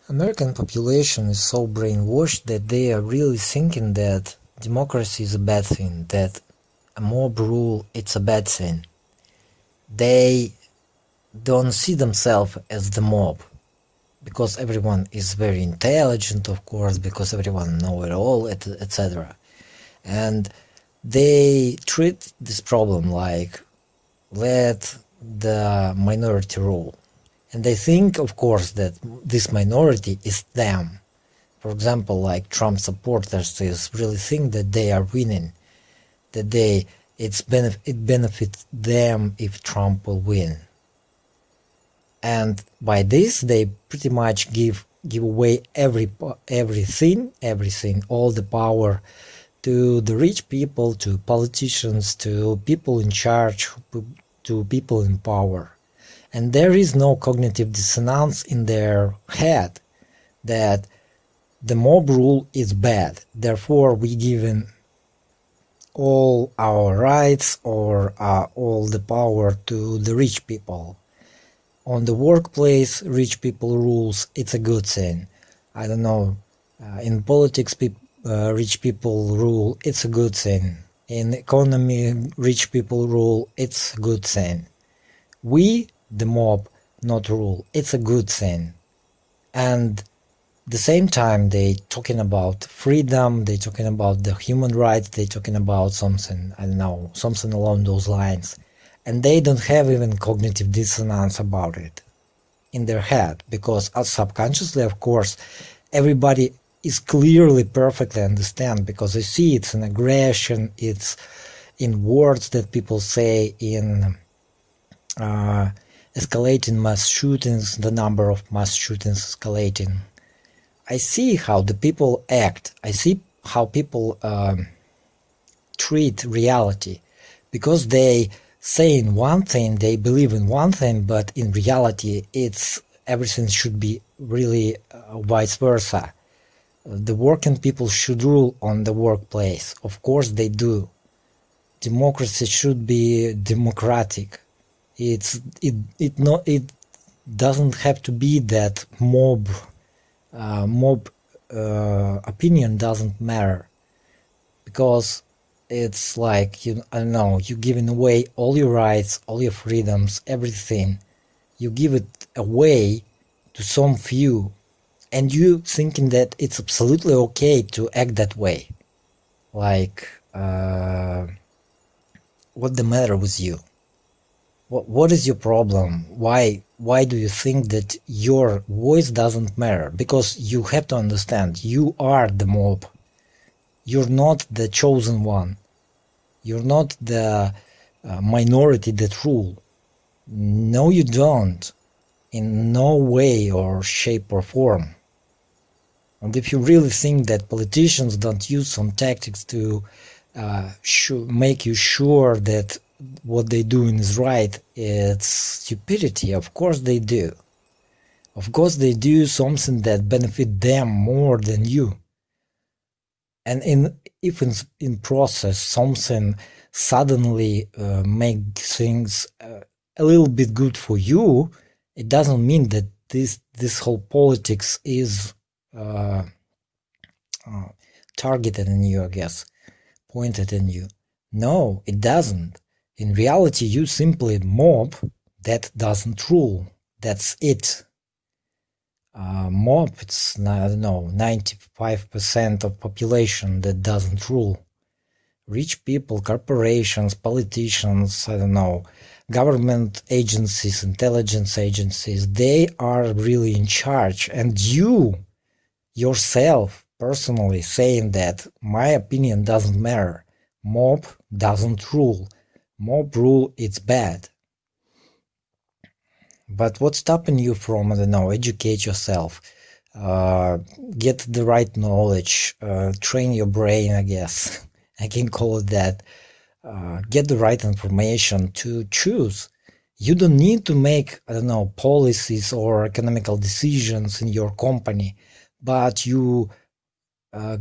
American population is so brainwashed that they are really thinking that democracy is a bad thing, that a mob rule it's a bad thing. They don't see themselves as the mob, because everyone is very intelligent, of course, because everyone knows it all, etc. And they treat this problem like, let the minority rule. And they think, of course, that this minority is them. For example, like Trump supporters really think that they are winning, that it benefits them if Trump will win. And by this, they pretty much give away everything, all the power to the rich people, to politicians, to people in charge, to people in power. And there is no cognitive dissonance in their head that the mob rule is bad. Therefore, we given all our rights or all the power to the rich people. On the workplace, rich people rules, it's a good thing. I don't know, in politics, rich people rule, it's a good thing. In economy, rich people rule, it's a good thing. We, the mob, not rule, it's a good thing. And at the same time, they talking about freedom, they talking about the human rights, they talking about something, I don't know, something along those lines. And they don't have even cognitive dissonance about it in their head, because subconsciously, of course, everybody is clearly perfectly understand, because they see it's an aggression, it's in words that people say, in escalating mass shootings, the number of mass shootings escalating. I see how the people act, I see how people treat reality, because they say in one thing, they believe in one thing, but in reality, everything should be really vice versa. The working people should rule on the workplace. Of course they do. Democracy should be democratic. It doesn't have to be that mob opinion doesn't matter, because it's like, I don't know, you're giving away all your rights, all your freedoms, everything. You give it away to some few, and you thinking that it's absolutely okay to act that way. Like, what's the matter with you? What is your problem? Why do you think that your voice doesn't matter? Because you have to understand, you are the mob. You're not the chosen one. You're not the minority that rule. No, you don't. In no way or shape or form. And if you really think that politicians don't use some tactics to make you sure that what they're doing is right, it's stupidity. Of course they do. Of course they do something that benefits them more than you. And if in process something suddenly makes things a little bit good for you, it doesn't mean that this whole politics is targeted in you, I guess, pointed in you. No, it doesn't. In reality, you simply mob that doesn't rule. That's it. Mob, it's, I don't know, 95% of population that doesn't rule. Rich people, corporations, politicians, I don't know, government agencies, intelligence agencies, they are really in charge. And you, yourself, personally saying that my opinion doesn't matter. Mob doesn't rule. Mob rule, it's bad. But what's stopping you from, I don't know, educate yourself, get the right knowledge, train your brain, I guess, I can call it that, get the right information to choose. You don't need to make, I don't know, policies or economical decisions in your company, but you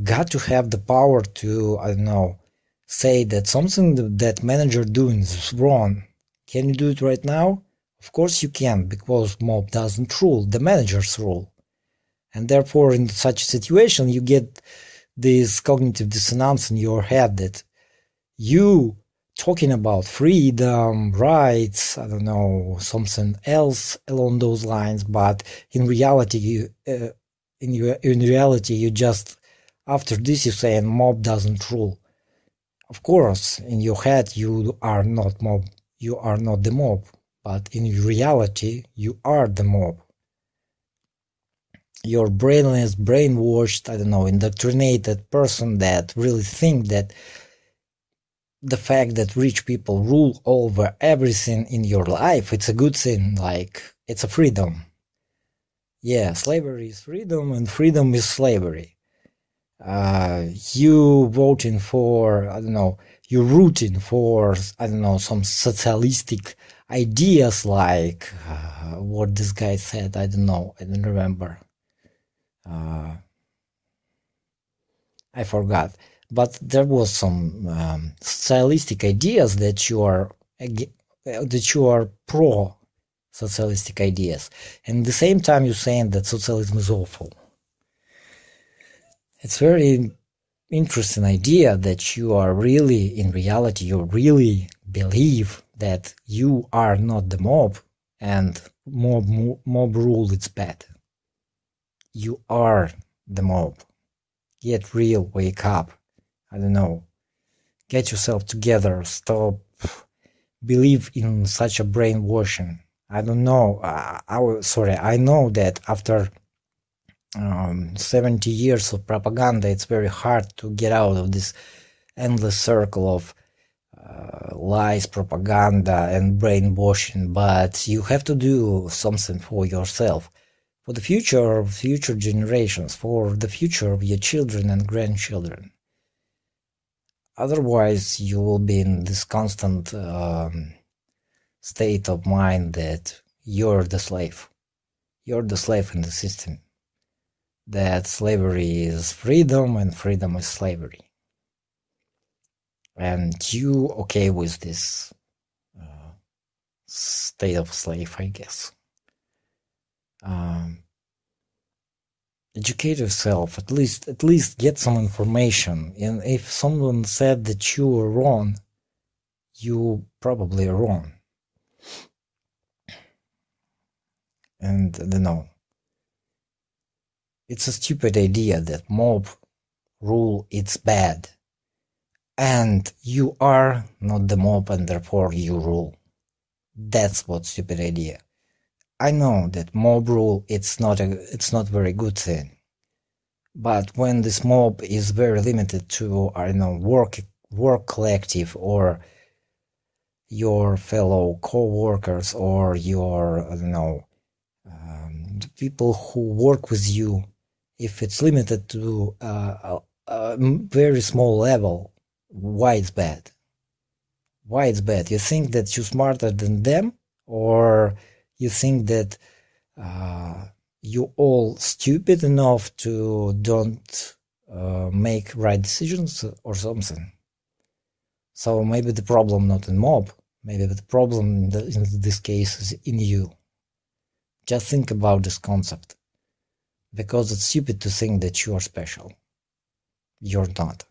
got to have the power to, I don't know, say that something that manager doing is wrong. Can you do it right now? Of course you can, because mob doesn't rule, the managers rule. And therefore, in such a situation, you get this cognitive dissonance in your head that you talking about freedom, rights, I don't know, something else along those lines, but in reality, in reality, you just, after this, you say, mob doesn't rule. Of course, in your head, you are not mob, you are not the mob, but in reality, you are the mob. You're brainless, brainwashed, I don't know, indoctrinated person that really think that the fact that rich people rule over everything in your life, it's a good thing, like, it's a freedom. Yeah, slavery is freedom, and freedom is slavery. You voting for, I don't know, you're rooting for, I don't know, some socialistic ideas like, what this guy said, I don't know, I don't remember. I forgot. But there was some socialistic ideas that you are pro socialistic ideas, and at the same time you're saying that socialism is awful. It's very interesting idea that you are really, in reality, you really believe that you are not the mob and mob rule is bad. You are the mob. Get real, wake up. I don't know, get yourself together, stop, believe in such a brainwashing. I don't know, I know that after 70 years of propaganda, it's very hard to get out of this endless circle of lies, propaganda, and brainwashing, but you have to do something for yourself, for the future of future generations, for the future of your children and grandchildren. Otherwise, you will be in this constant state of mind that you're the slave. You're the slave in the system. That slavery is freedom and freedom is slavery. And you okay with this state of slave, I guess. Educate yourself, at least get some information. And if someone said that you are wrong, you probably are wrong. And I don't know. It's a stupid idea that mob rule it's bad. And you are not the mob and therefore you rule. That's what stupid idea. I know that mob rule it's not very good thing, but when this mob is very limited to, I don't know, work collective or your fellow co-workers or your, I don't know, the people who work with you, if it's limited to a very small level, why it's bad? Why it's bad? You think that you're smarter than them, or you think that you all stupid enough to don't make right decisions or something? So maybe the problem not in mob, maybe the problem in this case is in you. Just think about this concept, because it's stupid to think that you are special. You're not.